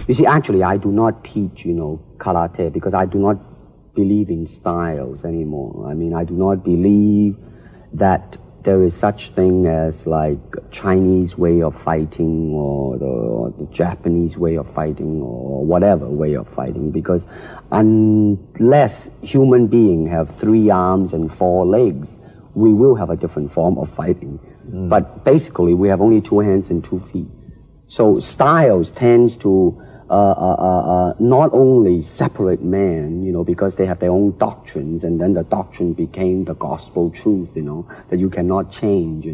You see, actually, I do not teach, karate because I do not believe in styles anymore. I mean, I do not believe that there is such thing as like Chinese way of fighting or the Japanese way of fighting or whatever way of fighting, because unless human beings have 3 arms and 4 legs, we will have a different form of fighting. But basically, we have only 2 hands and 2 feet. So styles tends to not only separate men, because they have their own doctrines, and then the doctrine became the gospel truth, that you cannot change,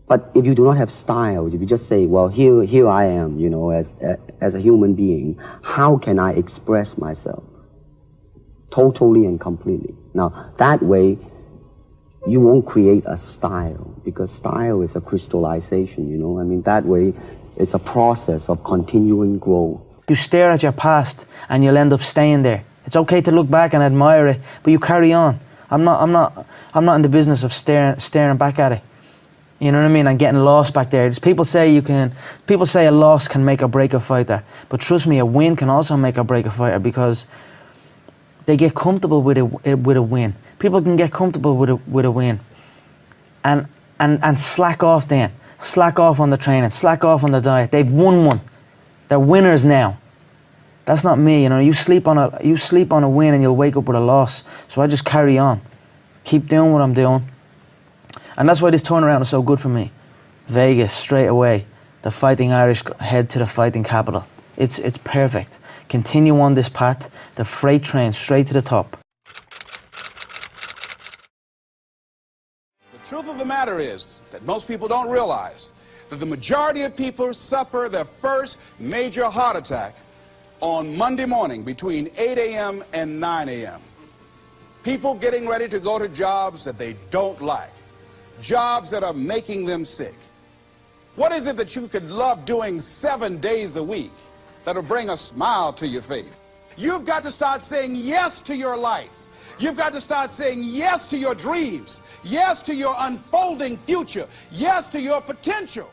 But if you do not have styles, if you just say, well, here I am, as a human being, how can I express myself totally and completely? Now, that way, you won't create a style, because style is a crystallization, I mean, that way, it's a process of continuing growth. You stare at your past and you'll end up staying there. It's okay to look back and admire it, but you carry on. I'm not in the business of staring back at it. You know what I mean? And getting lost back there. People say a loss can make or break a fighter, but trust me, a win can also make or break a fighter, because they get comfortable with a win. People can get comfortable with a win, and slack off then. Slack off on the training, slack off on the diet. They've won one. They're winners now. That's not me, You sleep on a win and you'll wake up with a loss. So I just carry on, keep doing what I'm doing, and that's why this turnaround is so good for me. Vegas straight away. The Fighting Irish head to the fighting capital. It's perfect. Continue on this path. The freight train straight to the top. The truth of the matter is that most people don't realize that the majority of people suffer their first major heart attack on Monday morning between 8 a.m. and 9 a.m. People getting ready to go to jobs that they don't like, jobs that are making them sick. What is it that you could love doing 7 days a week that'll bring a smile to your face? You've got to start saying yes to your life. You've got to start saying yes to your dreams, yes to your unfolding future, yes to your potential.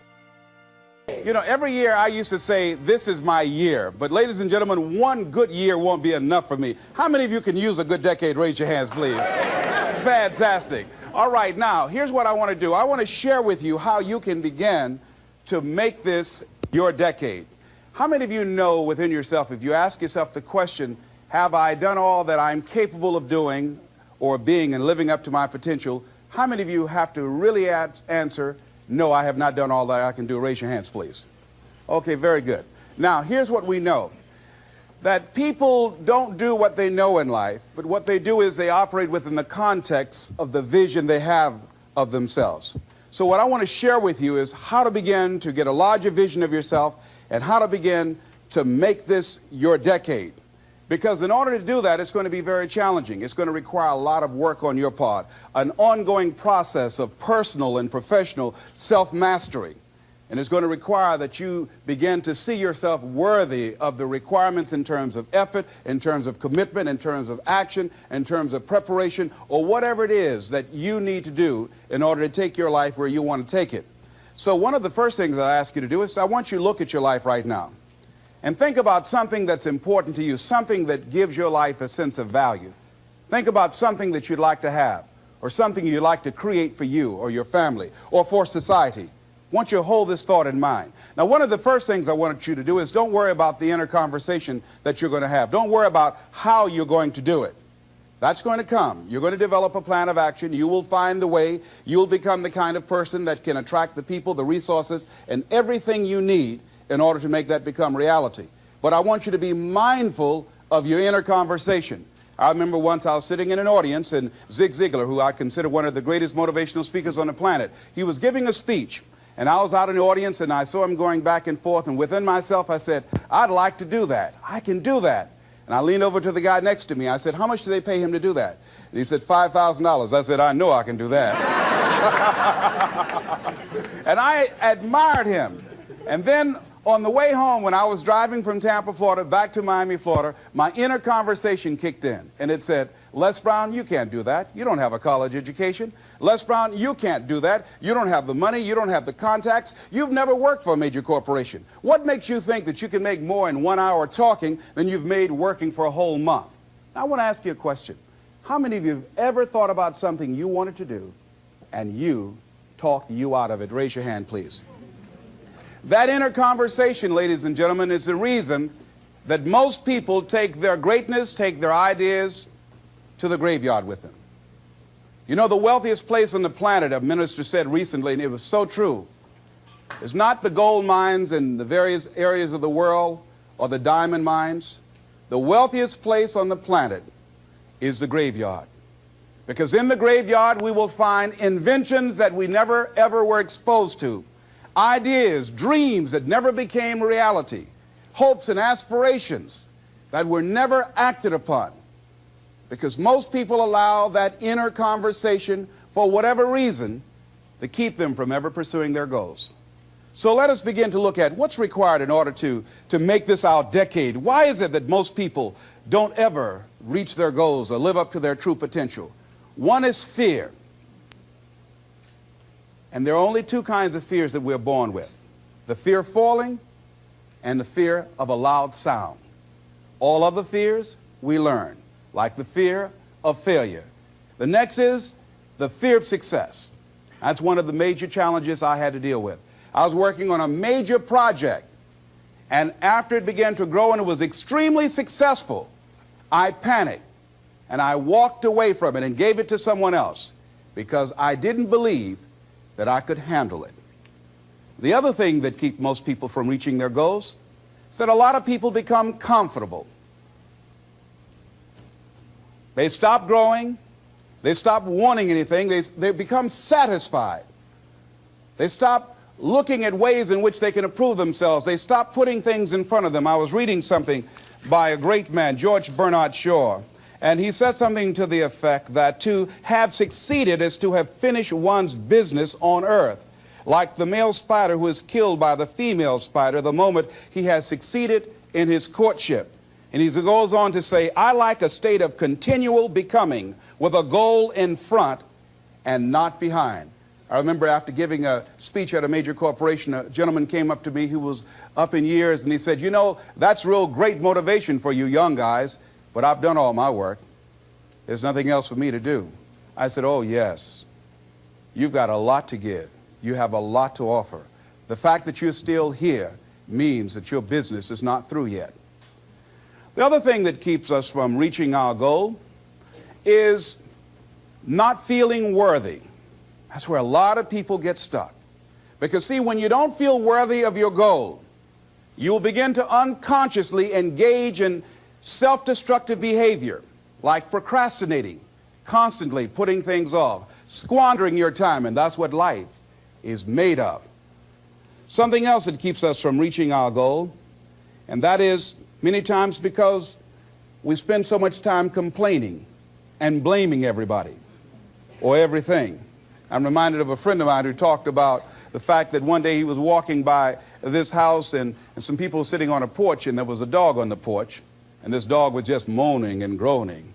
Every year I used to say, this is my year. But ladies and gentlemen, one good year won't be enough for me. How many of you can use a good decade? Raise your hands, please. Fantastic. All right, now, here's what I want to do. I want to share with you how you can begin to make this your decade. How many of you know within yourself, if you ask yourself the question, have I done all that I'm capable of doing or being and living up to my potential? How many of you have to really answer, no, I have not done all that I can do? Raise your hands, please. Okay, very good. Now, here's what we know. That people don't do what they know in life, but what they do is they operate within the context of the vision they have of themselves. So what I want to share with you is how to begin to get a larger vision of yourself and how to begin to make this your decade. Because in order to do that, it's going to be very challenging. It's going to require a lot of work on your part, an ongoing process of personal and professional self-mastery. And it's going to require that you begin to see yourself worthy of the requirements in terms of effort, in terms of commitment, in terms of action, in terms of preparation, or whatever it is that you need to do in order to take your life where you want to take it. So one of the first things I ask you to do is I want you to look at your life right now. And think about something that's important to you, something that gives your life a sense of value. Think about something that you'd like to have, or something you'd like to create for you or your family or for society. I want you to hold this thought in mind. Now, one of the first things I want you to do is don't worry about the inner conversation that you're going to have. Don't worry about how you're going to do it. That's going to come. You're going to develop a plan of action. You will find the way. You'll become the kind of person that can attract the people, the resources, and everything you need in order to make that become reality. But I want you to be mindful of your inner conversation. I remember once I was sitting in an audience, and Zig Ziglar, who I consider one of the greatest motivational speakers on the planet, he was giving a speech, and I was out in the audience, and I saw him going back and forth, and within myself I said, I'd like to do that. I can do that. And I leaned over to the guy next to me. I said, how much do they pay him to do that? And he said, $5,000. I said, I know I can do that. And I admired him. And then On the way home, when I was driving from Tampa, Florida, back to Miami, Florida, my inner conversation kicked in, and it said, Les Brown, you can't do that. You don't have a college education. Les Brown, you can't do that. You don't have the money. You don't have the contacts. You've never worked for a major corporation. What makes you think that you can make more in 1 hour talking than you've made working for a whole month? Now, I want to ask you a question. How many of you have ever thought about something you wanted to do and you talked you out of it? Raise your hand, please. That inner conversation, ladies and gentlemen, is the reason that most people take their greatness, take their ideas to the graveyard with them. You know, the wealthiest place on the planet, a minister said recently, and it was so true, is not the gold mines in the various areas of the world or the diamond mines. The wealthiest place on the planet is the graveyard. Because in the graveyard, we will find inventions that we never, ever were exposed to. Ideas, dreams that never became reality, hopes and aspirations that were never acted upon, because most people allow that inner conversation, for whatever reason, to keep them from ever pursuing their goals. So let us begin to look at what's required in order to make this our decade. Why is it that most people don't ever reach their goals or live up to their true potential? One is fear. And there are only two kinds of fears that we're born with: the fear of falling and the fear of a loud sound. All other fears we learn, like the fear of failure. The next is the fear of success. That's one of the major challenges I had to deal with. I was working on a major project, and after it began to grow and it was extremely successful, I panicked and I walked away from it and gave it to someone else because I didn't believe that I could handle it. The other thing that keeps most people from reaching their goals is that a lot of people become comfortable. They stop growing. They stop wanting anything. They become satisfied. They stop looking at ways in which they can improve themselves. They stop putting things in front of them. I was reading something by a great man, George Bernard Shaw, and he said something to the effect that to have succeeded is to have finished one's business on earth, like the male spider who is killed by the female spider the moment he has succeeded in his courtship. And he goes on to say, I like a state of continual becoming with a goal in front and not behind. I remember after giving a speech at a major corporation, a gentleman came up to me who was up in years, and he said, you know, that's real great motivation for you young guys, but I've done all my work. There's nothing else for me to do. I said, oh, yes. You've got a lot to give. You have a lot to offer. The fact that you're still here means that your business is not through yet. The other thing that keeps us from reaching our goal is not feeling worthy. That's where a lot of people get stuck. Because see, when you don't feel worthy of your goal, you will begin to unconsciously engage in self-destructive behavior, like procrastinating, constantly putting things off, squandering your time, and that's what life is made of. Something else that keeps us from reaching our goal, and that is many times because we spend so much time complaining and blaming everybody or everything. I'm reminded of a friend of mine who talked about the fact that one day he was walking by this house and some people were sitting on a porch, and there was a dog on the porch, and this dog was just moaning and groaning.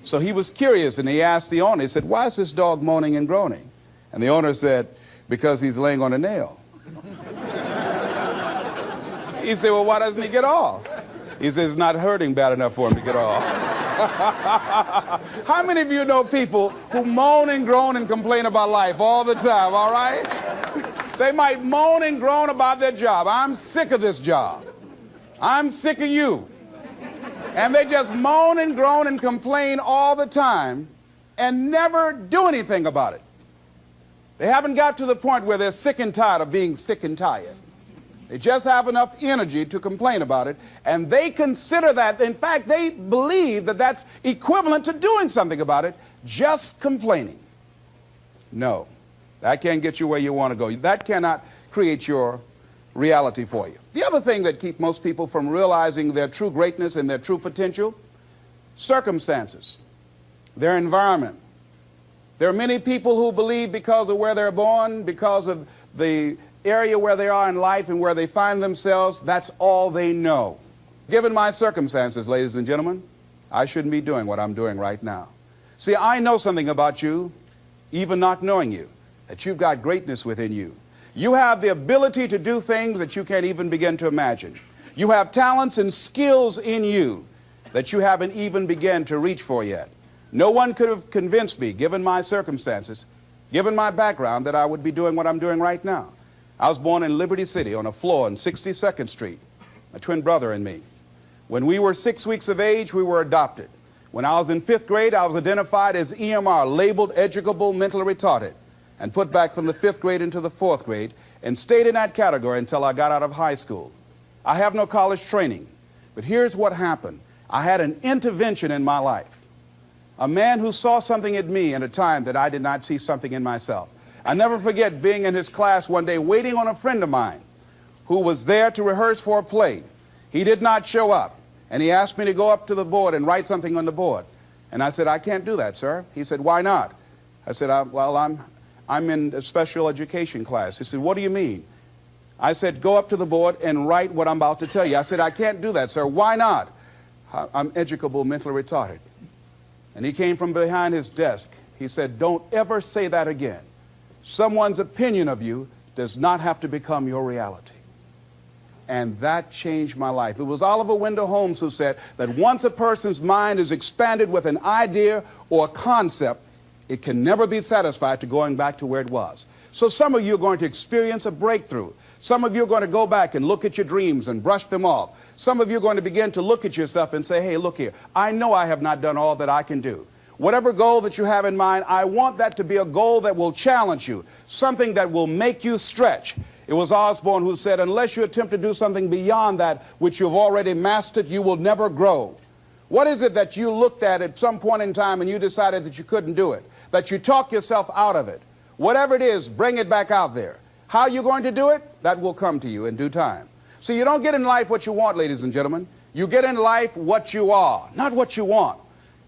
So he was curious, and he asked the owner, he said, why is this dog moaning and groaning? And the owner said, because he's laying on a nail. He said, well, why doesn't he get off? He says, it's not hurting bad enough for him to get off. How many of you know people who moan and groan and complain about life all the time, all right? They might moan and groan about their job. I'm sick of this job. I'm sick of you. And they just moan and groan and complain all the time and never do anything about it. They haven't got to the point where they're sick and tired of being sick and tired. They just have enough energy to complain about it, and they consider that, in fact, they believe that that's equivalent to doing something about it, just complaining. No, that can't get you where you want to go. That cannot create your reality for you. The other thing that keeps most people from realizing their true greatness and their true potential, circumstances, their environment. There are many people who believe because of where they're born, because of the area where they are in life and where they find themselves, that's all they know. Given my circumstances, ladies and gentlemen, I shouldn't be doing what I'm doing right now. See, I know something about you, even not knowing you, that you've got greatness within you. You have the ability to do things that you can't even begin to imagine. You have talents and skills in you that you haven't even begun to reach for yet. No one could have convinced me, given my circumstances, given my background, that I would be doing what I'm doing right now. I was born in Liberty City on a floor on 62nd Street, my twin brother and me. When we were 6 weeks of age, we were adopted. When I was in 5th grade, I was identified as EMR, labeled educable mentally retarded, and put back from the 5th grade into the 4th grade, and stayed in that category until I got out of high school. I have no college training, but here's what happened. I had an intervention in my life. A man who saw something in me at a time that I did not see something in myself. I never forget being in his class one day waiting on a friend of mine who was there to rehearse for a play. He did not show up, and he asked me to go up to the board and write something on the board. And I said, "I can't do that, sir." He said, "Why not?" I said, "Well, I'm in a special education class." He said, "What do you mean?" I said, "Go up to the board and write what I'm about to tell you." I said, "I can't do that, sir." "Why not?" "I'm educable mentally retarded." And he came from behind his desk. He said, "Don't ever say that again. Someone's opinion of you does not have to become your reality." And that changed my life. It was Oliver Wendell Holmes who said that once a person's mind is expanded with an idea or a concept, it can never be satisfied to going back to where it was. So some of you are going to experience a breakthrough. Some of you are going to go back and look at your dreams and brush them off. Some of you are going to begin to look at yourself and say, "Hey, look here, I know I have not done all that I can do." Whatever goal that you have in mind, I want that to be a goal that will challenge you, something that will make you stretch. It was Osborne who said, unless you attempt to do something beyond that which you've already mastered, you will never grow. What is it that you looked at some point in time and you decided that you couldn't do it, that you talked yourself out of it? Whatever it is, bring it back out there. How are you going to do it? That will come to you in due time. So you don't get in life what you want, ladies and gentlemen. You get in life what you are, not what you want.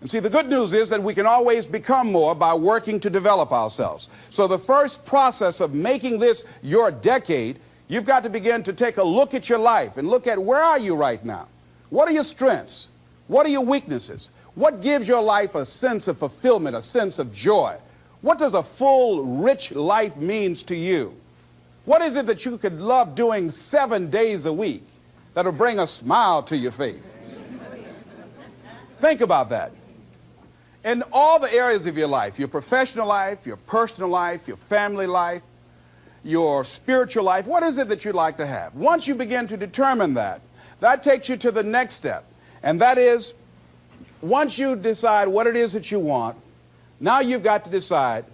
And see, the good news is that we can always become more by working to develop ourselves. So the first process of making this your decade, you've got to begin to take a look at your life and look at where are you right now? What are your strengths? What are your weaknesses? What gives your life a sense of fulfillment, a sense of joy? What does a full, rich life means to you? What is it that you could love doing 7 days a week that'll bring a smile to your face? Think about that. In all the areas of your life, your professional life, your personal life, your family life, your spiritual life, what is it that you'd like to have? Once you begin to determine that, that takes you to the next step. And that is, once you decide what it is that you want, now you've got to decide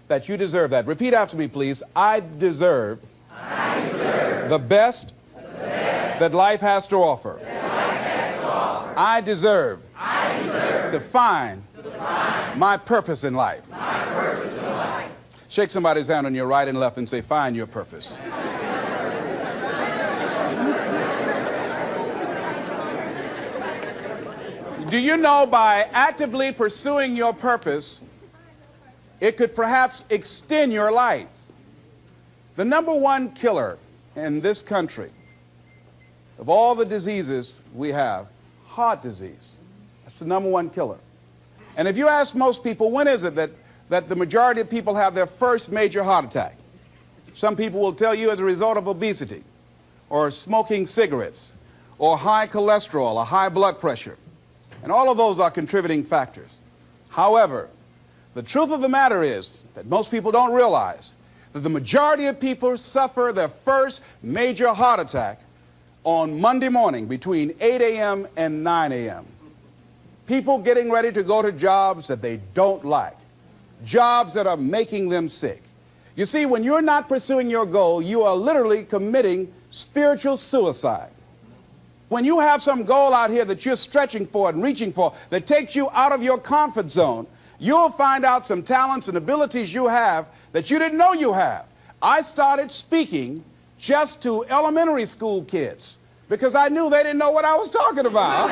that you deserve that. Repeat after me, please. I deserve the best that life has to offer. I deserve to find my purpose in life. Shake somebody's hand on your right and left and say, find your purpose. Do you know by actively pursuing your purpose, it could perhaps extend your life? The number one killer in this country of all the diseases we have, heart disease. That's the number one killer. And if you ask most people, when is it that the majority of people have their first major heart attack? Some people will tell you as a result of obesity, or smoking cigarettes, or high cholesterol, or high blood pressure. And all of those are contributing factors. However, the truth of the matter is that most people don't realize that the majority of people suffer their first major heart attack on Monday morning between 8 a.m. and 9 a.m. People getting ready to go to jobs that they don't like, jobs that are making them sick. You see, when you're not pursuing your goal, you are literally committing spiritual suicide. When you have some goal out here that you're stretching for and reaching for that takes you out of your comfort zone, you'll find out some talents and abilities you have that you didn't know you have. I started speaking just to elementary school kids because I knew they didn't know what I was talking about.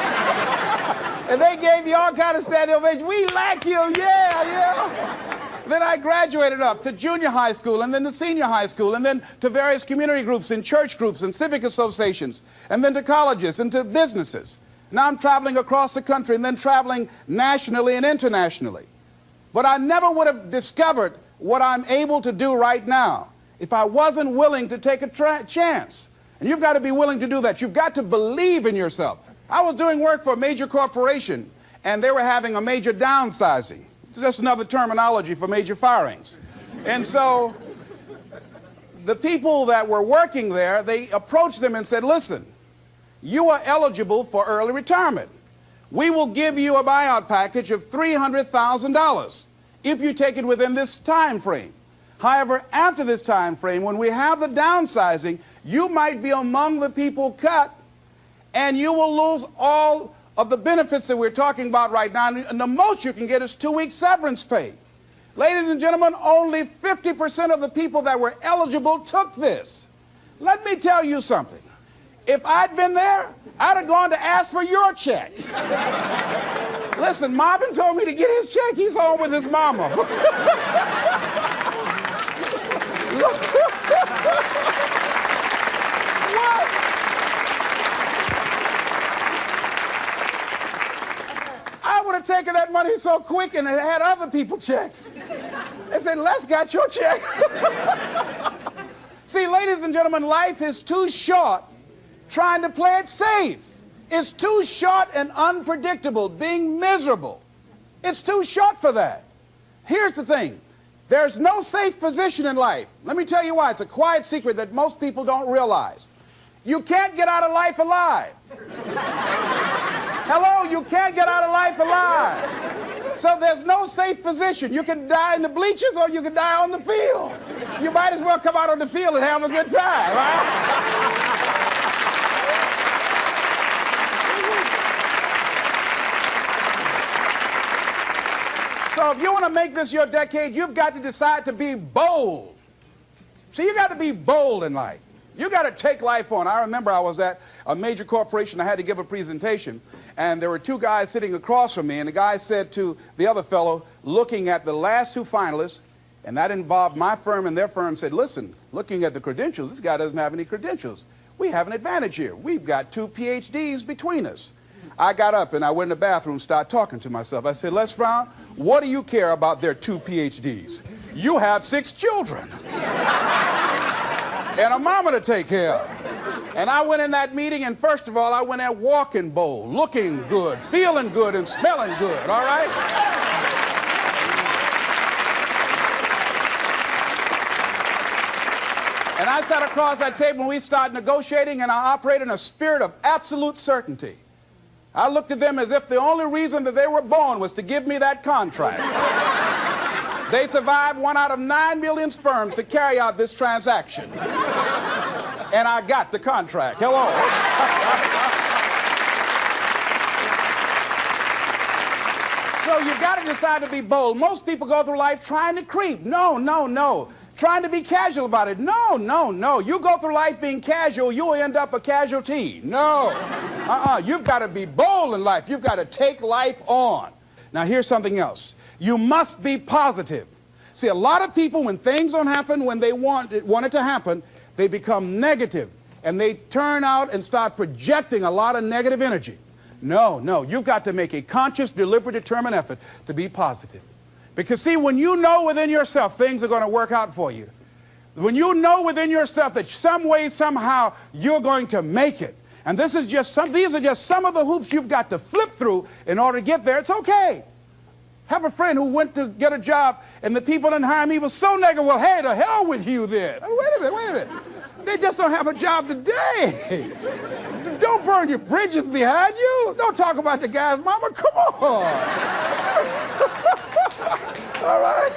And they gave me all kind of standing ovation. We like you, yeah. Then I graduated up to junior high school, and then to senior high school, and then to various community groups and church groups and civic associations, and then to colleges and to businesses. Now I'm traveling across the country and then traveling nationally and internationally. But I never would have discovered what I'm able to do right now if I wasn't willing to take a chance. And you've got to be willing to do that. You've got to believe in yourself. I was doing work for a major corporation, and they were having a major downsizing. Just another terminology for major firings. And so the people that were working there, they approached them and said, listen, you are eligible for early retirement. We will give you a buyout package of $300,000 if you take it within this time frame. However, after this time frame, when we have the downsizing, you might be among the people cut, and you will lose all of the benefits that we're talking about right now, and the most you can get is 2 weeks severance pay. Ladies and gentlemen, only 50% of the people that were eligible took this. Let me tell you something. If I'd been there, I'd have gone to ask for your check. Listen, Marvin told me to get his check. He's home with his mama. What? I would have taken that money so quick and had other people checks. They said, Les got your check. See, ladies and gentlemen, life is too short trying to play it safe. It's too short and unpredictable, being miserable. It's too short for that. Here's the thing. There's no safe position in life. Let me tell you why. It's a quiet secret that most people don't realize. You can't get out of life alive. Hello, you can't get out of life alive. So there's no safe position. You can die in the bleachers or you can die on the field. You might as well come out on the field and have a good time, right? So if you want to make this your decade, you've got to decide to be bold. See, you got to be bold in life. You got to take life on. I remember I was at a major corporation. I had to give a presentation, and there were two guys sitting across from me, and the guy said to the other fellow, looking at the last two finalists, and that involved my firm and their firm, said, listen, looking at the credentials, this guy doesn't have any credentials. We have an advantage here. We've got 2 PhDs between us. I got up and I went in the bathroom, started talking to myself. I said, Les Brown, what do you care about their 2 PhDs? You have 6 children and a mama to take care of. And I went in that meeting, and first of all, I went there walking bold, looking good, feeling good, and smelling good, all right? And I sat across that table and we started negotiating, and I operated in a spirit of absolute certainty. I looked at them as if the only reason that they were born was to give me that contract. They survived 1 out of 9 million sperms to carry out this transaction. And I got the contract. Hello. So you've got to decide to be bold. Most people go through life trying to creep. No, no, no. Trying to be casual about it. No, no, no. You go through life being casual, you'll end up a casualty. No. You've got to be bold in life. You've got to take life on. Now, here's something else. You must be positive. See, a lot of people, when things don't happen when they want it to happen, they become negative, and they turn out and start projecting a lot of negative energy. No, no. You've got to make a conscious, deliberate, determined effort to be positive. Because, see, when you know within yourself things are going to work out for you, when you know within yourself that some way, somehow, you're going to make it, and these are just some of the hoops you've got to flip through in order to get there, it's okay. Have a friend who went to get a job, and the people didn't hire him. He was so negative. Well, hey, to hell with you then. Wait a minute. They just don't have a job today. Don't burn your bridges behind you. Don't talk about the guy's mama. Come on. All right?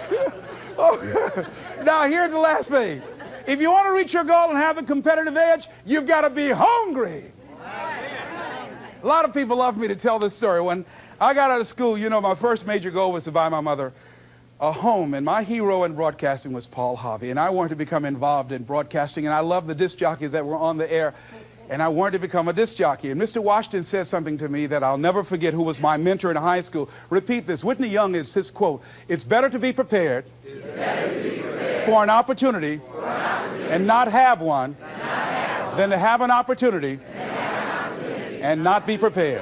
Okay. Now, here's the last thing. If you want to reach your goal and have the competitive edge, you've got to be hungry. A lot of people love me to tell this story. When I got out of school, you know, my first major goal was to buy my mother a home, and my hero in broadcasting was Paul Harvey, and I wanted to become involved in broadcasting, and I loved the disc jockeys that were on the air. and I wanted to become a disc jockey. And Mr. Washington said something to me that I'll never forget, who was my mentor in high school. Repeat this. Whitney Young, it's his quote, "It's better to be prepared, for an opportunity, and not have one, than to have an opportunity, and not be prepared."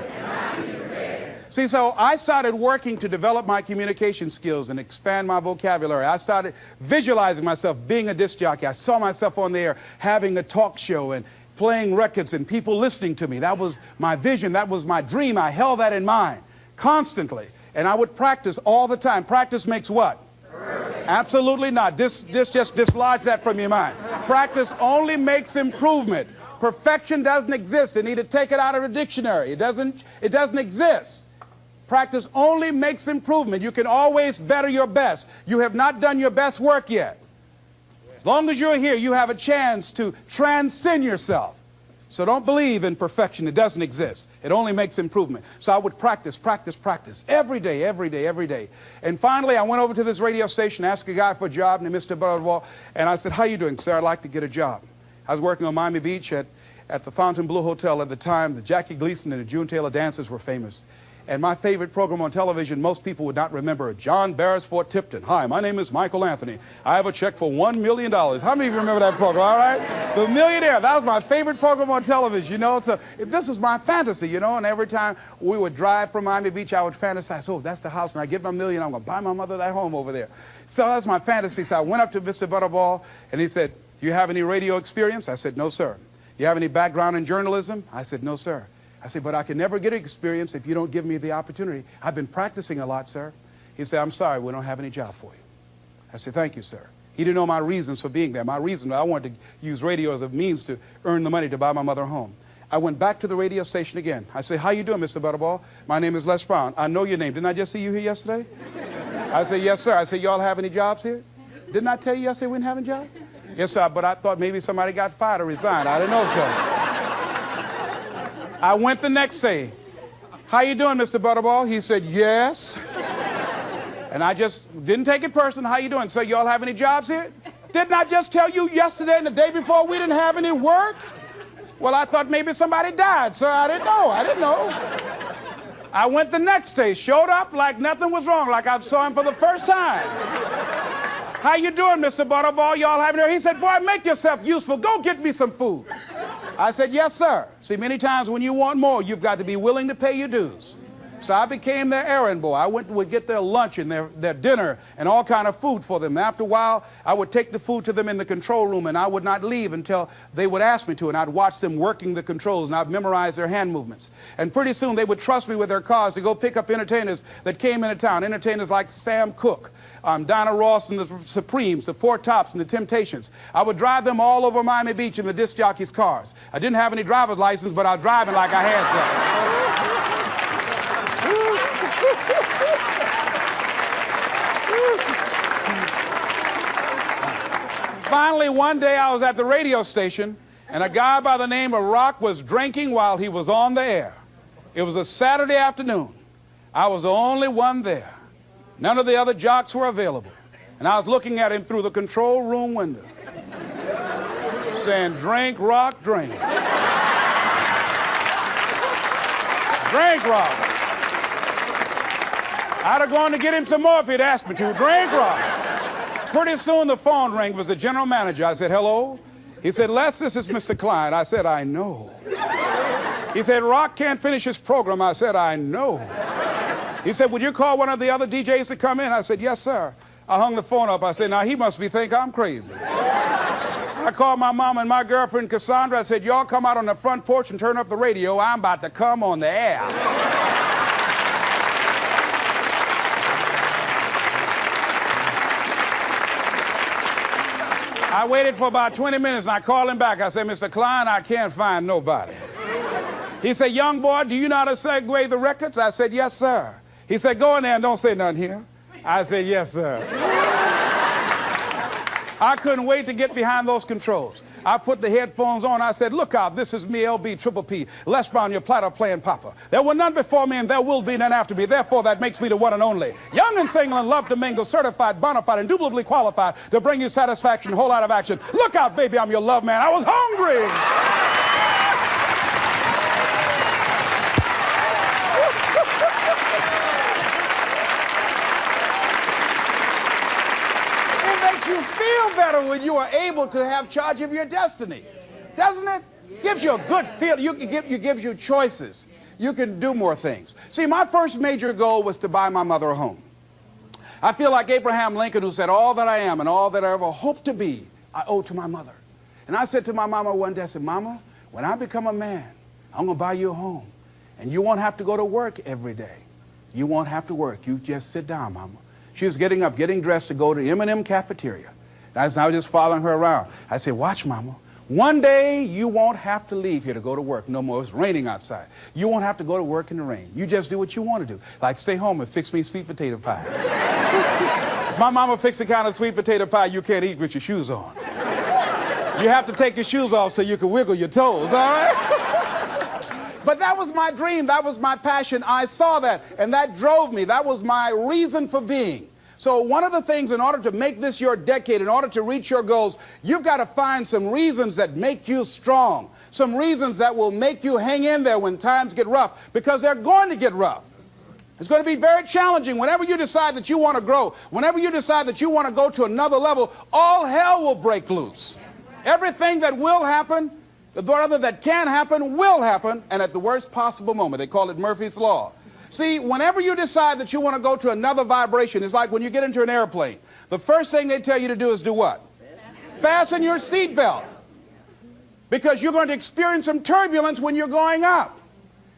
See, so I started working to develop my communication skills and expand my vocabulary. I started visualizing myself being a disc jockey. I saw myself on the air having a talk show and playing records and people listening to me. That was my vision. That was my dream. I held that in mind constantly. And I would practice all the time. Practice makes what? Perfect. Absolutely not. This just dislodge that from your mind. Practice only makes improvement. Perfection doesn't exist. They need to take it out of the dictionary. It doesn't exist. Practice only makes improvement. You can always better your best. You have not done your best work yet. As long as you're here, you have a chance to transcend yourself. So don't believe in perfection. It doesn't exist. It only makes improvement. So I would practice every day, every day, every day. And finally, I went over to this radio station, asked a guy for a job named Mr. Butterwall, and I said, "How you doing, sir? I'd like to get a job." I was working on Miami Beach at the Fontainebleau Hotel at the time. The Jackie Gleason and the June Taylor dances were famous. And my favorite program on television, most people would not remember, John Beresford Tipton. "Hi, my name is Michael Anthony. I have a check for $1 million. How many of you remember that program, all right? The Millionaire. That was my favorite program on television, you know. So this is my fantasy, you know. And every time we would drive from Miami Beach, I would fantasize, "Oh, that's the house. When I get my million, I'm going to buy my mother that home over there." So that's my fantasy. So I went up to Mr. Butterball, and he said, "Do you have any radio experience?" I said, "No, sir." "You have any background in journalism?" I said, "No, sir." I said, "But I can never get experience if you don't give me the opportunity. I've been practicing a lot, sir." He said, "I'm sorry, we don't have any job for you." I said, "Thank you, sir." He didn't know my reasons for being there. My reason, I wanted to use radio as a means to earn the money to buy my mother a home. I went back to the radio station again. I said, "How you doing, Mr. Butterball? My name is Les Brown. I know your name. Didn't I just see you here yesterday?" I said, "Yes, sir." I said, "Y'all have any jobs here?" "Didn't I tell you yesterday we didn't have any jobs?" "Yes, sir, but I thought maybe somebody got fired or resigned. I didn't know, sir." I went the next day. "How you doing, Mr. Butterball?" He said, "Yes." And I just didn't take it personal. "How you doing? So y'all have any jobs here?" "Didn't I just tell you yesterday and the day before we didn't have any work?" "Well, I thought maybe somebody died, sir. I didn't know. I went the next day, showed up like nothing was wrong, like I saw him for the first time. "How you doing, Mr. Butterball? Y'all have any?" He said, "Boy, make yourself useful. Go get me some food." I said, "Yes, sir." See, many times when you want more, you've got to be willing to pay your dues. So I became their errand boy. I would get their lunch and their dinner and all kind of food for them. After a while, I would take the food to them in the control room, and I would not leave until they would ask me to, and I'd watch them working the controls, and I'd memorize their hand movements. And pretty soon, they would trust me with their cars to go pick up entertainers that came into town, entertainers like Sam Cooke, Donna Ross and the Supremes, the Four Tops and the Temptations. I would drive them all over Miami Beach in the disc jockeys' cars. I didn't have any driver's license, but I was driving like I had some. Finally, one day I was at the radio station, and a guy by the name of Rock was drinking while he was on the air. It was a Saturday afternoon. I was the only one there. None of the other jocks were available. And I was looking at him through the control room window, saying, "Drink, Rock, drink. Drink, Rock." I'd have gone to get him some more if he'd asked me to. Drink, Rock. Pretty soon the phone rang. It was the general manager. I said, "Hello?" He said, "Les, this is Mr. Klein." I said, "I know." He said, "Rock can't finish his program." I said, "I know." He said, "Would you call one of the other DJs to come in?" I said, "Yes, sir." I hung the phone up. I said, "Now he must think I'm crazy." I called my mom and my girlfriend Cassandra. I said, "Y'all come out on the front porch and turn up the radio. I'm about to come on the air." I waited for about 20 minutes and I called him back. I said, "Mr. Klein, I can't find nobody." He said, "Young boy, do you know how to segue the records?" I said, "Yes, sir." He said, "Go in there and don't say nothing here." I said, "Yes, sir." I couldn't wait to get behind those controls. I put the headphones on. I said, "Look out, this is me, LB Triple P, Les Brown, your platter playing papa. There were none before me and there will be none after me. Therefore, that makes me the one and only. Young and single and love to mingle, certified, bona fide, indubitably qualified to bring you satisfaction, whole lot of action. Look out, baby, I'm your love man. I was hungry." better when you are able to have charge of your destiny, doesn't it? Gives you a good feel. It gives you choices. You can do more things. See, my first major goal was to buy my mother a home. I feel like Abraham Lincoln, who said, all that I am and all that I ever hope to be, I owe to my mother. And I said to my mama one day, I said, Mama, when I become a man, I'm going to buy you a home. And you won't have to go to work every day. You won't have to work. You just sit down, Mama. She was getting up, getting dressed to go to M&M cafeteria. And I was just following her around. I said, watch, Mama. One day you won't have to leave here to go to work no more. It's raining outside. You won't have to go to work in the rain. You just do what you want to do. Like stay home and fix me sweet potato pie. My mama fixed the kind of sweet potato pie you can't eat with your shoes on. You have to take your shoes off so you can wiggle your toes, all right? But that was my dream. That was my passion. I saw that, and that drove me. That was my reason for being. So one of the things, in order to make this your decade, in order to reach your goals, you've got to find some reasons that make you strong, some reasons that will make you hang in there when times get rough, because they're going to get rough. It's going to be very challenging. Whenever you decide that you want to grow, whenever you decide that you want to go to another level, all hell will break loose. Everything that will happen, that can happen, will happen, and at the worst possible moment. They call it Murphy's Law. See, whenever you decide that you want to go to another vibration, it's like when you get into an airplane. The first thing they tell you to do is do what? Fasten your seatbelt. Because you're going to experience some turbulence when you're going up.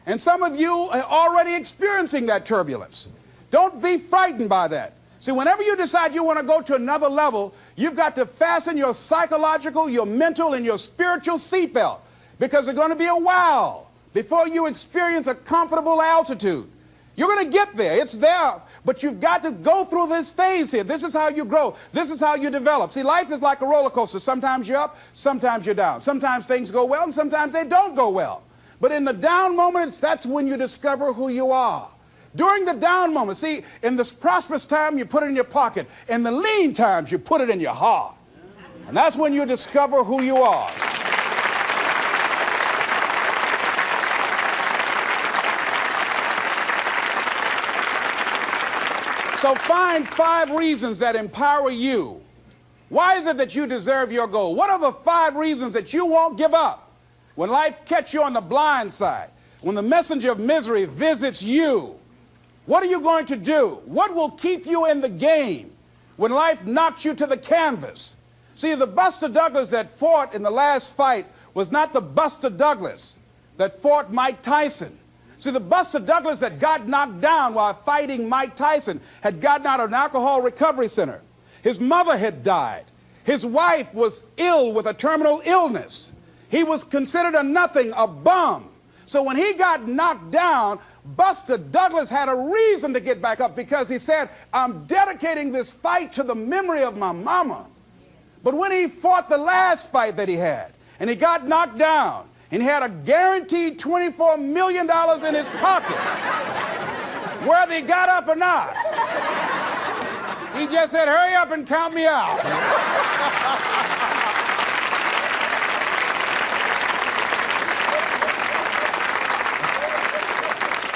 And some of you are already experiencing that turbulence. Don't be frightened by that. See, whenever you decide you want to go to another level, you've got to fasten your psychological, your mental, and your spiritual seatbelt. Because it's going to be a while before you experience a comfortable altitude. You're going to get there. It's there. But you've got to go through this phase here. This is how you grow. This is how you develop. See, life is like a roller coaster. Sometimes you're up, sometimes you're down. Sometimes things go well, and sometimes they don't go well. But in the down moments, that's when you discover who you are. During the down moments, see, in this prosperous time, you put it in your pocket. In the lean times, you put it in your heart. And that's when you discover who you are. So find 5 reasons that empower you. Why is it that you deserve your goal? What are the 5 reasons that you won't give up when life catches you on the blind side? When the messenger of misery visits you, what are you going to do? What will keep you in the game when life knocks you to the canvas? See, the Buster Douglas that fought in the last fight was not the Buster Douglas that fought Mike Tyson. See, the Buster Douglas that got knocked down while fighting Mike Tyson had gotten out of an alcohol recovery center. His mother had died. His wife was ill with a terminal illness. He was considered a nothing, a bum. So when he got knocked down, Buster Douglas had a reason to get back up because he said, I'm dedicating this fight to the memory of my mama. But when he fought the last fight that he had, and he got knocked down, and he had a guaranteed $24 million in his pocket, whether he got up or not, he just said, hurry up and count me out.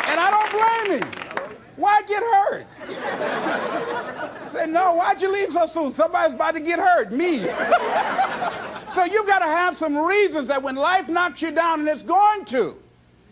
And I don't blame him. Why get hurt? He said, no, why'd you leave so soon? Somebody's about to get hurt, me. So you've got to have some reasons that when life knocks you down, and it's going to.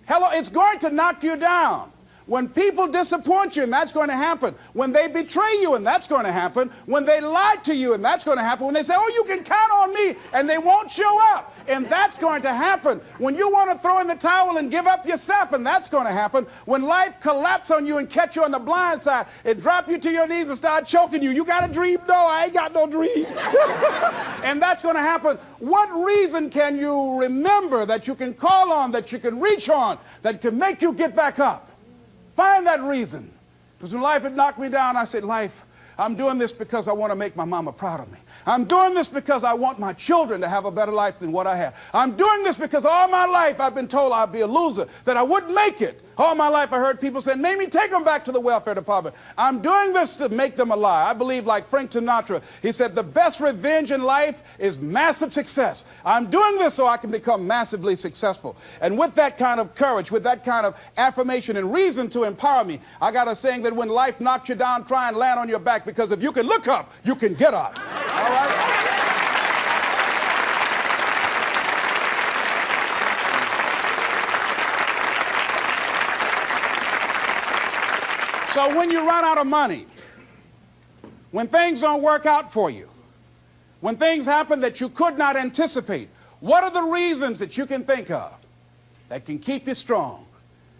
Hello, it's going to knock you down. When people disappoint you, and that's going to happen. When they betray you, and that's going to happen. When they lie to you, and that's going to happen. When they say, oh, you can count on me, and they won't show up, and that's going to happen. When you want to throw in the towel and give up yourself, and that's going to happen. When life collapses on you and catch you on the blind side, it drop you to your knees and start choking you. You got a dream? No, I ain't got no dream. And that's going to happen. What reason can you remember that you can call on, that you can reach on, that can make you get back up? Find that reason. Because when life had knocked me down, I said, life, I'm doing this because I want to make my mama proud of me. I'm doing this because I want my children to have a better life than what I had. I'm doing this because all my life I've been told I'd be a loser, that I wouldn't make it. All my life I heard people say, maybe take them back to the welfare department. I'm doing this to make them a lie. I believe like Frank Sinatra, he said, the best revenge in life is massive success. I'm doing this so I can become massively successful. And with that kind of courage, with that kind of affirmation and reason to empower me, I got a saying that when life knocks you down, try and land on your back, because if you can look up, you can get up. All right? So when you run out of money, when things don't work out for you, when things happen that you could not anticipate, what are the reasons that you can think of that can keep you strong,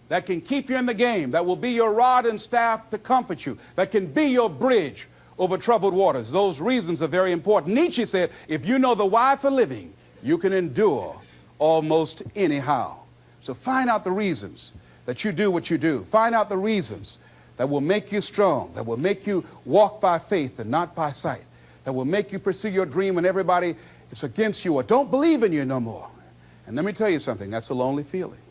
that can keep you in the game, that will be your rod and staff to comfort you, that can be your bridge over troubled waters? Those reasons are very important. Nietzsche said, if you know the why for living, you can endure almost anyhow. So find out the reasons that you do what you do. Find out the reasons that will make you strong, that will make you walk by faith and not by sight, that will make you pursue your dream when everybody is against you or don't believe in you no more. And let me tell you something, that's a lonely feeling.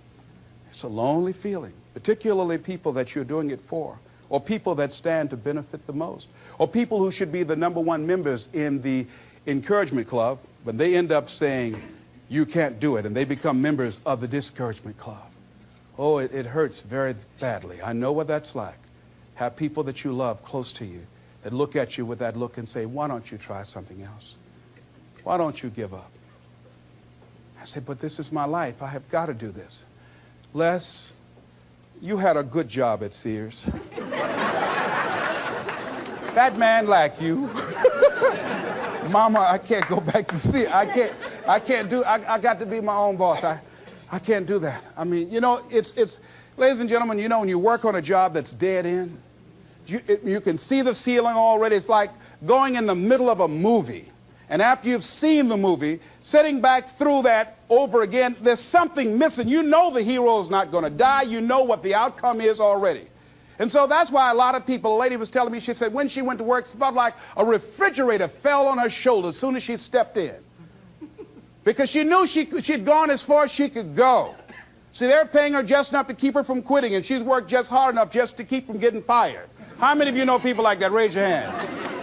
It's a lonely feeling, particularly people that you're doing it for, or people that stand to benefit the most, or people who should be the #1 members in the encouragement club, but they end up saying, you can't do it, and they become members of the discouragement club. Oh, it hurts very badly. I know what that's like. Have people that you love close to you that look at you with that look and say, why don't you try something else? Why don't you give up? I said, but this is my life. I have got to do this. Les, you had a good job at Sears. That man like you. Mama, I can't go back to Sears. I got to be my own boss. I can't do that. I mean, you know, it's ladies and gentlemen, you know, when you work on a job that's dead end, you can see the ceiling already. It's like going in the middle of a movie. And after you've seen the movie, sitting back through that over again, there's something missing. You know the hero is not going to die. You know what the outcome is already. And so that's why a lot of people, a lady was telling me, she said when she went to work, it felt like a refrigerator fell on her shoulder as soon as she stepped in. Because she knew she'd gone as far as she could go. See, they're paying her just enough to keep her from quitting, and she's worked just hard enough just to keep from getting fired. How many of you know people like that? Raise your hand.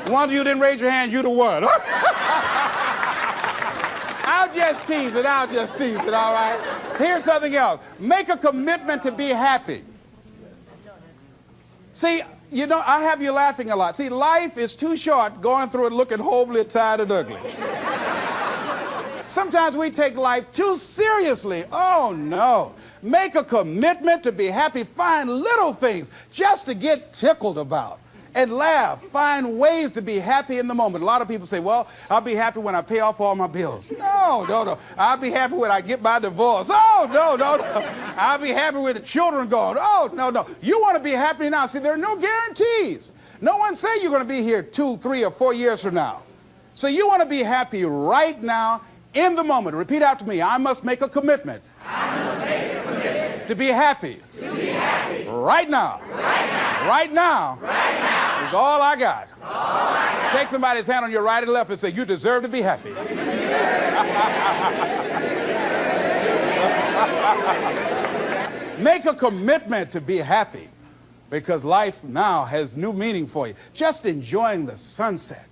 The ones of you didn't raise your hand, you the one. I'll just tease it, all right? Here's something else. Make a commitment to be happy. See, you know, I have you laughing a lot. See, life is too short going through it looking homely, tired, and ugly. Sometimes we take life too seriously. Oh, no. Make a commitment to be happy. Find little things just to get tickled about and laugh. Find ways to be happy in the moment. A lot of people say, well, I'll be happy when I pay off all my bills. No. I'll be happy when I get my divorce. Oh, no. I'll be happy with the children gone. Oh, no. You want to be happy now. See, there are no guarantees. No one say you're going to be here 2, 3, or 4 years from now. So you want to be happy right now, in the moment. Repeat after me. I must make a commitment. I must make a commitment. To be happy. To be happy. Right now. Right now. Right now. Right now. Is all I got. All I got. Shake somebody's hand on your right and left and say, you deserve to be happy. Make a commitment to be happy, because life now has new meaning for you. Just enjoying the sunset,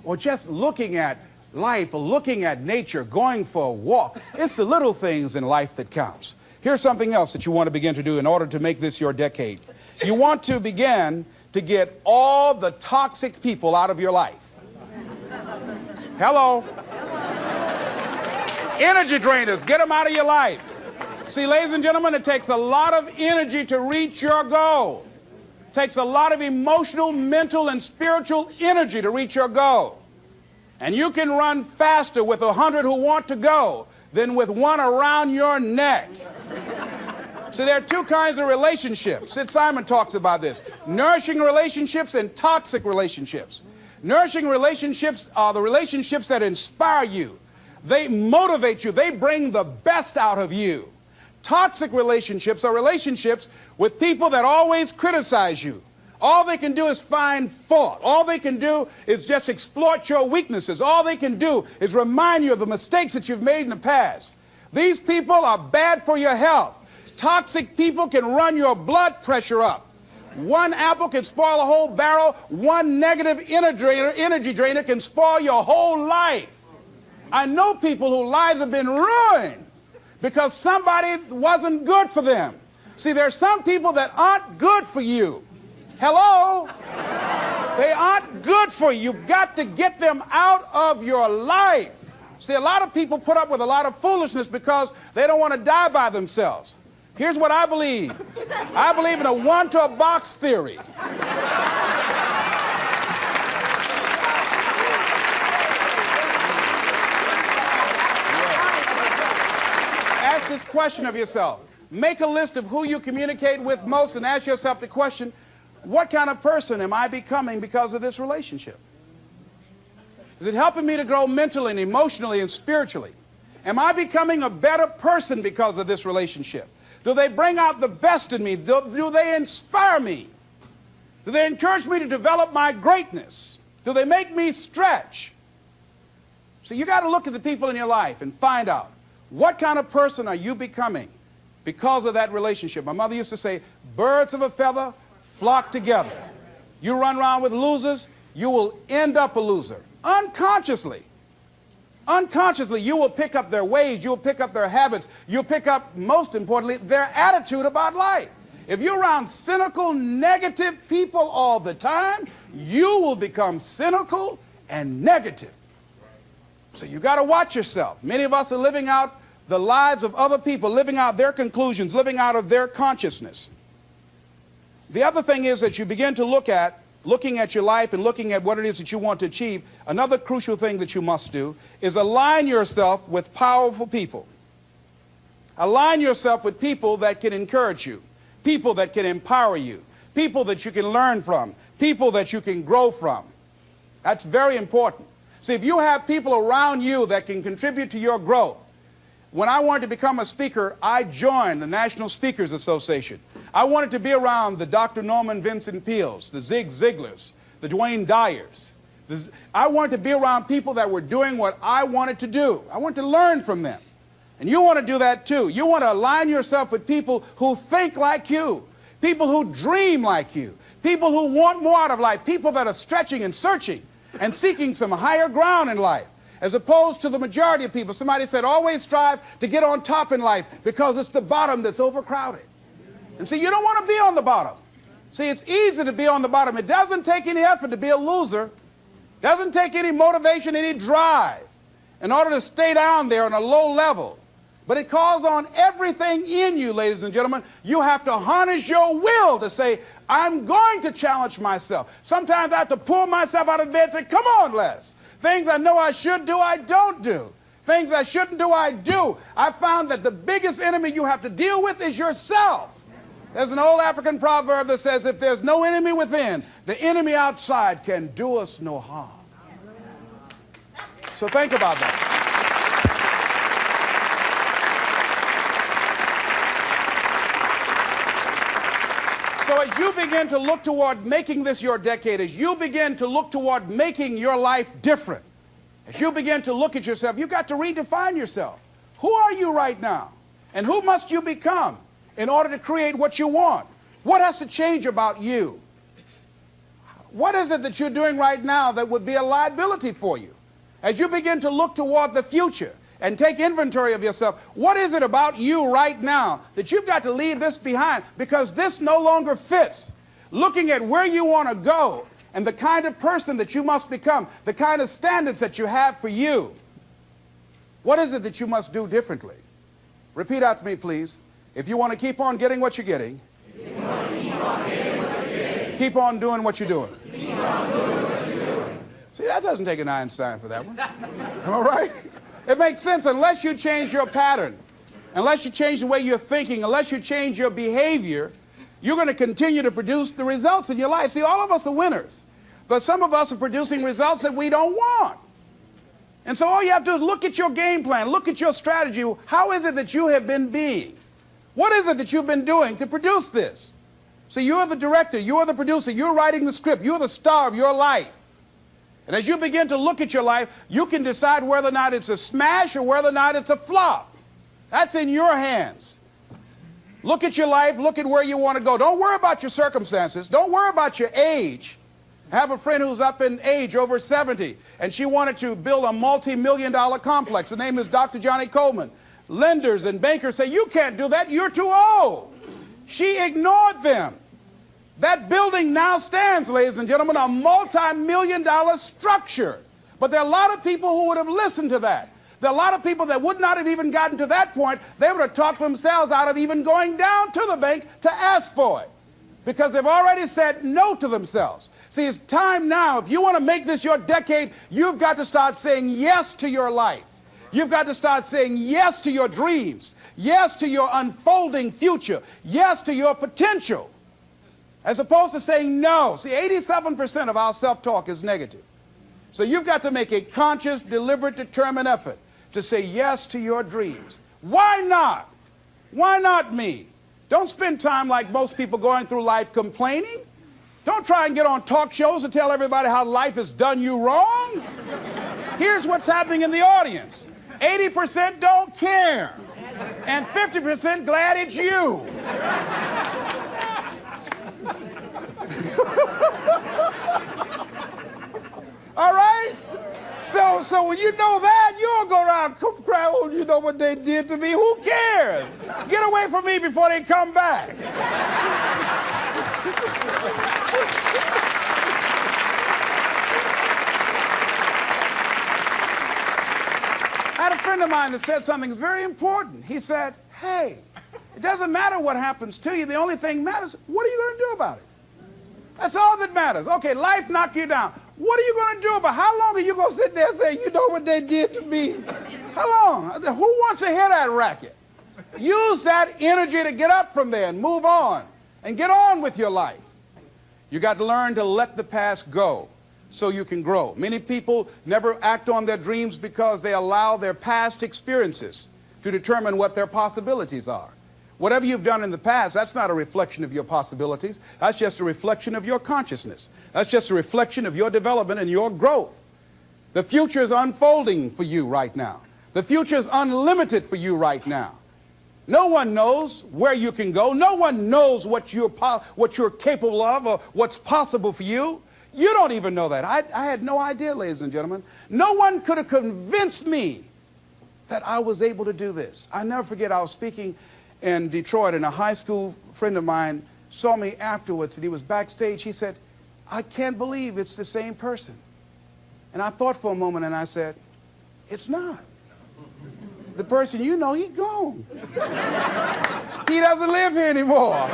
or just looking at life, looking at nature, going for a walk. It's the little things in life that counts. Here's something else that you want to begin to do in order to make this your decade. You want to begin to get all the toxic people out of your life. Hello? Energy drainers, get them out of your life. See, ladies and gentlemen, it takes a lot of energy to reach your goal. It takes a lot of emotional, mental, and spiritual energy to reach your goal. And you can run faster with 100 who want to go than with one around your neck. So there are two kinds of relationships. Sid Simon talks about this. Nourishing relationships and toxic relationships. Nourishing relationships are the relationships that inspire you. They motivate you. They bring the best out of you. Toxic relationships are relationships with people that always criticize you. All they can do is find fault. All they can do is just exploit your weaknesses. All they can do is remind you of the mistakes that you've made in the past. These people are bad for your health. Toxic people can run your blood pressure up. One apple can spoil a whole barrel. One negative energy drainer can spoil your whole life. I know people whose lives have been ruined because somebody wasn't good for them. See, there are some people that aren't good for you. Hello? They aren't good for you. You've got to get them out of your life. See, a lot of people put up with a lot of foolishness because they don't want to die by themselves. Here's what I believe. I believe in a one-to-a-box theory. Ask this question of yourself. Make a list of who you communicate with most and ask yourself the question, what kind of person am I becoming because of this relationship? Is it helping me to grow mentally and emotionally and spiritually? Am I becoming a better person because of this relationship? Do they bring out the best in me? Do they inspire me? Do they encourage me to develop my greatness? Do they make me stretch? So you got to look at the people in your life and find out, what kind of person are you becoming because of that relationship? My mother used to say, birds of a feather flock together. You run around with losers, you will end up a loser. Unconsciously. Unconsciously, you will pick up their ways, you'll pick up their habits, you'll pick up, most importantly, their attitude about life. If you're around cynical, negative people all the time, you will become cynical and negative. So you got to watch yourself. Many of us are living out the lives of other people, living out their conclusions, living out of their consciousness. The other thing is that you begin to looking at your life and looking at what it is that you want to achieve. Another crucial thing that you must do is align yourself with powerful people. Align yourself with people that can encourage you, people that can empower you, people that you can learn from, people that you can grow from. That's very important. See, if you have people around you that can contribute to your growth. When I wanted to become a speaker, I joined the National Speakers Association. I wanted to be around the Dr. Norman Vincent Peales, the Zig Ziglars, the Dwayne Dyers. I wanted to be around people that were doing what I wanted to do. I wanted to learn from them. And you want to do that too. You want to align yourself with people who think like you, people who dream like you, people who want more out of life, people that are stretching and searching and seeking some higher ground in life, as opposed to the majority of people. Somebody said, always strive to get on top in life because it's the bottom that's overcrowded. And see, you don't want to be on the bottom. See, it's easy to be on the bottom. It doesn't take any effort to be a loser. It doesn't take any motivation, any drive in order to stay down there on a low level. But it calls on everything in you, ladies and gentlemen. You have to harness your will to say, I'm going to challenge myself. Sometimes I have to pull myself out of bed and say, come on, Les. Things I know I should do, I don't do. Things I shouldn't do, I do. I found that the biggest enemy you have to deal with is yourself. There's an old African proverb that says, if there's no enemy within, the enemy outside can do us no harm. So think about that. So as you begin to look toward making this your decade, as you begin to look toward making your life different, as you begin to look at yourself, you've got to redefine yourself. Who are you right now? And who must you become in order to create what you want? What has to change about you? What is it that you're doing right now that would be a liability for you? As you begin to look toward the future and take inventory of yourself, what is it about you right now that you've got to leave this behind because this no longer fits? Looking at where you want to go and the kind of person that you must become, the kind of standards that you have for you. What is it that you must do differently? Repeat out to me, please. If you want to keep on getting what you're getting, keep on doing what you're doing. See, that doesn't take an Einstein for that one. Am I right? It makes sense unless you change your pattern, unless you change the way you're thinking, unless you change your behavior, you're going to continue to produce the results in your life. See, all of us are winners, but some of us are producing results that we don't want. And so all you have to do is look at your game plan, look at your strategy. How is it that you have been being? What is it that you've been doing to produce this? See, you're the director, you're the producer, you're writing the script, you're the star of your life. And as you begin to look at your life, you can decide whether or not it's a smash or whether or not it's a flop. That's in your hands. Look at your life, look at where you want to go. Don't worry about your circumstances. Don't worry about your age. I have a friend who's up in age, over 70, and she wanted to build a multi-million-dollar complex. The name is Dr. Johnny Coleman. Lenders and bankers say, you can't do that, you're too old. She ignored them. That building now stands, ladies and gentlemen, a multi-million-dollar structure. But there are a lot of people who would have listened to that. There are a lot of people that would not have even gotten to that point. They would have talked themselves out of even going down to the bank to ask for it, because they've already said no to themselves. See, it's time now. If you want to make this your decade, you've got to start saying yes to your life. You've got to start saying yes to your dreams, yes to your unfolding future, yes to your potential, as opposed to saying no. See, 87% of our self-talk is negative. So you've got to make a conscious, deliberate, determined effort to say yes to your dreams. Why not? Why not me? Don't spend time like most people going through life complaining. Don't try and get on talk shows and tell everybody how life has done you wrong. Here's what's happening in the audience. 80% don't care, and 50% glad it's you. All right? So when you know that, you don't go around crying, oh, you know what they did to me? Who cares? Get away from me before they come back. I had a friend of mine that said something that's very important. He said, hey, it doesn't matter what happens to you. The only thing matters, what are you going to do about it? That's all that matters. Okay, life knocked you down. What are you going to do about it? How long are you going to sit there and say, you know what they did to me? How long? Who wants to hear that racket? Use that energy to get up from there and move on and get on with your life. You got to learn to let the past go so you can grow. Many people never act on their dreams because they allow their past experiences to determine what their possibilities are. Whatever you've done in the past, that's not a reflection of your possibilities. That's just a reflection of your consciousness. That's just a reflection of your development and your growth. The future is unfolding for you right now. The future is unlimited for you right now. No one knows where you can go. No one knows what you're capable of or what's possible for you. You don't even know that. I had no idea, ladies and gentlemen. No one could have convinced me that I was able to do this. I never forget, I was speaking in Detroit, and a high school friend of mine saw me afterwards, and he was backstage. He said, I can't believe it's the same person. And I thought for a moment, and I said, it's not. The person you know, he's gone. He doesn't live here anymore.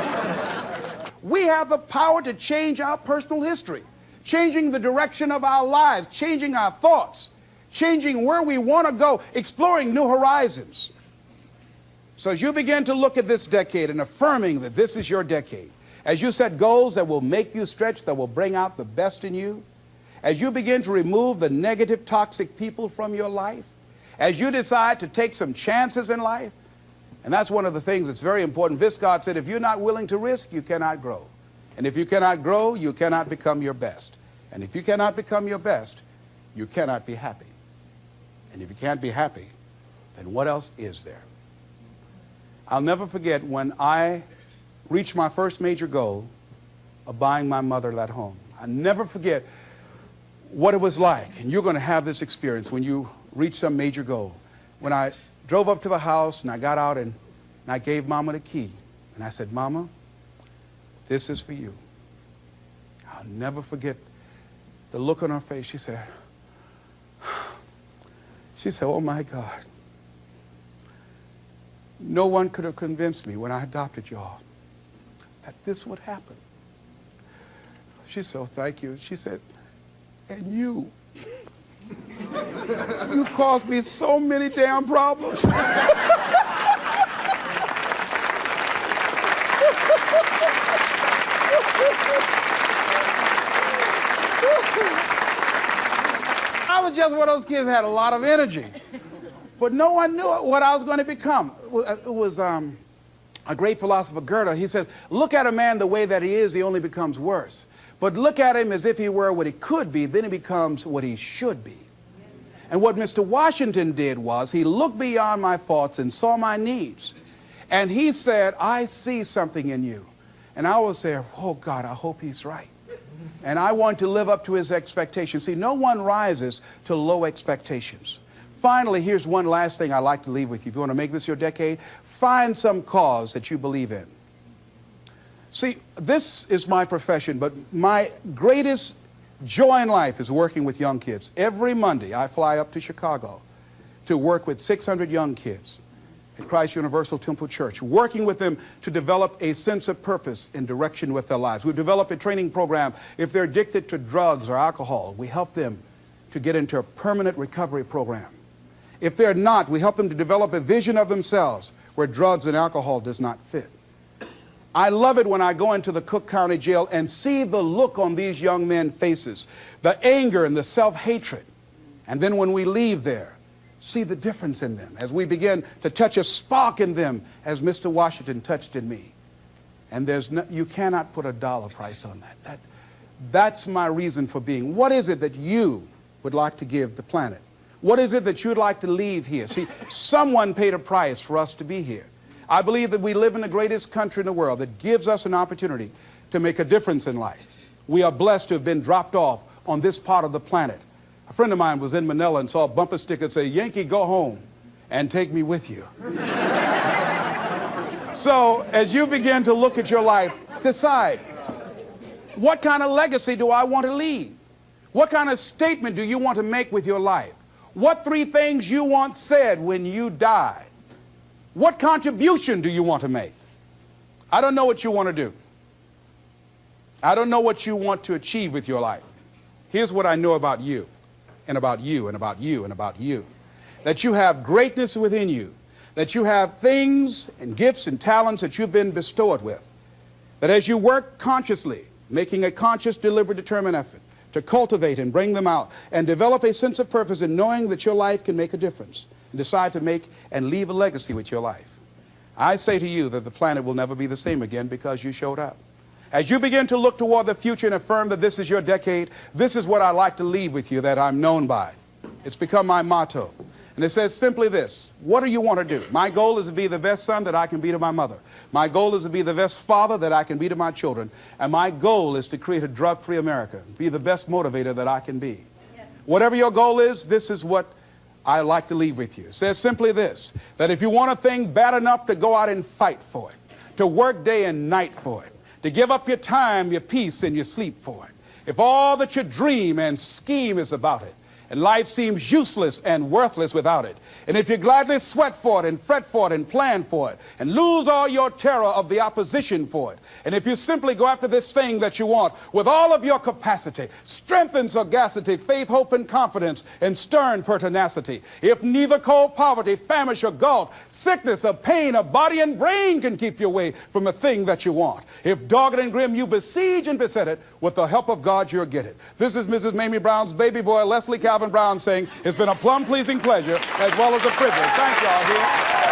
We have the power to change our personal history, changing the direction of our lives, changing our thoughts, changing where we want to go, exploring new horizons. So as you begin to look at this decade and affirming that this is your decade, as you set goals that will make you stretch, that will bring out the best in you, as you begin to remove the negative, toxic people from your life, as you decide to take some chances in life, and that's one of the things that's very important. Viscard said, if you're not willing to risk, you cannot grow. And if you cannot grow, you cannot become your best. And if you cannot become your best, you cannot be happy. And if you can't be happy, then what else is there? I'll never forget when I reached my first major goal of buying my mother that home. I'll never forget what it was like, and you're going to have this experience when you reach some major goal. When I drove up to the house and I got out and I gave Mama the key, and I said, Mama, this is for you. I'll never forget the look on her face. She said, oh my God. No one could have convinced me when I adopted y'all that this would happen. She said, oh, thank you. She said, and you caused me so many damn problems. I was just one of those kids that had a lot of energy. But no one knew what I was going to become. It was a great philosopher, Goethe. He says, look at a man the way that he is, he only becomes worse. But look at him as if he were what he could be, then he becomes what he should be. And what Mr. Washington did was he looked beyond my faults and saw my needs. And he said, I see something in you. And I was there, oh God, I hope he's right. And I want to live up to his expectations. See, no one rises to low expectations. Finally, here's one last thing I'd like to leave with you. If you want to make this your decade, find some cause that you believe in. See, this is my profession, but my greatest joy in life is working with young kids. Every Monday, I fly up to Chicago to work with 600 young kids at Christ Universal Temple Church, working with them to develop a sense of purpose and direction with their lives. We've developed a training program. If they're addicted to drugs or alcohol, we help them to get into a permanent recovery program. If they're not, we help them to develop a vision of themselves where drugs and alcohol does not fit. I love it when I go into the Cook County Jail and see the look on these young men's faces, the anger and the self-hatred. And then when we leave there, see the difference in them as we begin to touch a spark in them as Mr. Washington touched in me. And you cannot put a dollar price on that. That's my reason for being. What is it that you would like to give the planet? What is it that you'd like to leave here? See, someone paid a price for us to be here. I believe that we live in the greatest country in the world that gives us an opportunity to make a difference in life. We are blessed to have been dropped off on this part of the planet. A friend of mine was in Manila and saw a bumper sticker that said, "Yankee, go home and take me with you." So as you begin to look at your life, decide, what kind of legacy do I want to leave? What kind of statement do you want to make with your life? What 3 things you want said when you die? What contribution do you want to make? I don't know what you want to do. I don't know what you want to achieve with your life. Here's what I know about you, and about you, and about you, and about you. That you have greatness within you. That you have things and gifts and talents that you've been bestowed with. That as you work consciously, making a conscious, deliberate, determined effort to cultivate and bring them out and develop a sense of purpose in knowing that your life can make a difference and decide to make and leave a legacy with your life. I say to you that the planet will never be the same again because you showed up. As you begin to look toward the future and affirm that this is your decade, this is what I like to leave with you that I'm known by. It's become my motto. And it says simply this: what do you want to do? My goal is to be the best son that I can be to my mother. My goal is to be the best father that I can be to my children. And my goal is to create a drug-free America, be the best motivator that I can be. Yes. Whatever your goal is, this is what I like to leave with you. It says simply this, that if you want a thing bad enough to go out and fight for it, to work day and night for it, to give up your time, your peace, and your sleep for it, if all that you dream and scheme is about it, and life seems useless and worthless without it, and if you gladly sweat for it and fret for it and plan for it and lose all your terror of the opposition for it, and if you simply go after this thing that you want with all of your capacity, strength and sagacity, faith, hope, and confidence, and stern pertinacity, if neither cold poverty, famish, or gulf, sickness, or pain, or body and brain can keep you away from a thing that you want, if dogged and grim you besiege and beset it, with the help of God you'll get it. This is Mrs. Mamie Brown's baby boy, Leslie Calvin Brown, saying it's been a plumb pleasing pleasure as well as a privilege. Thank y'all here.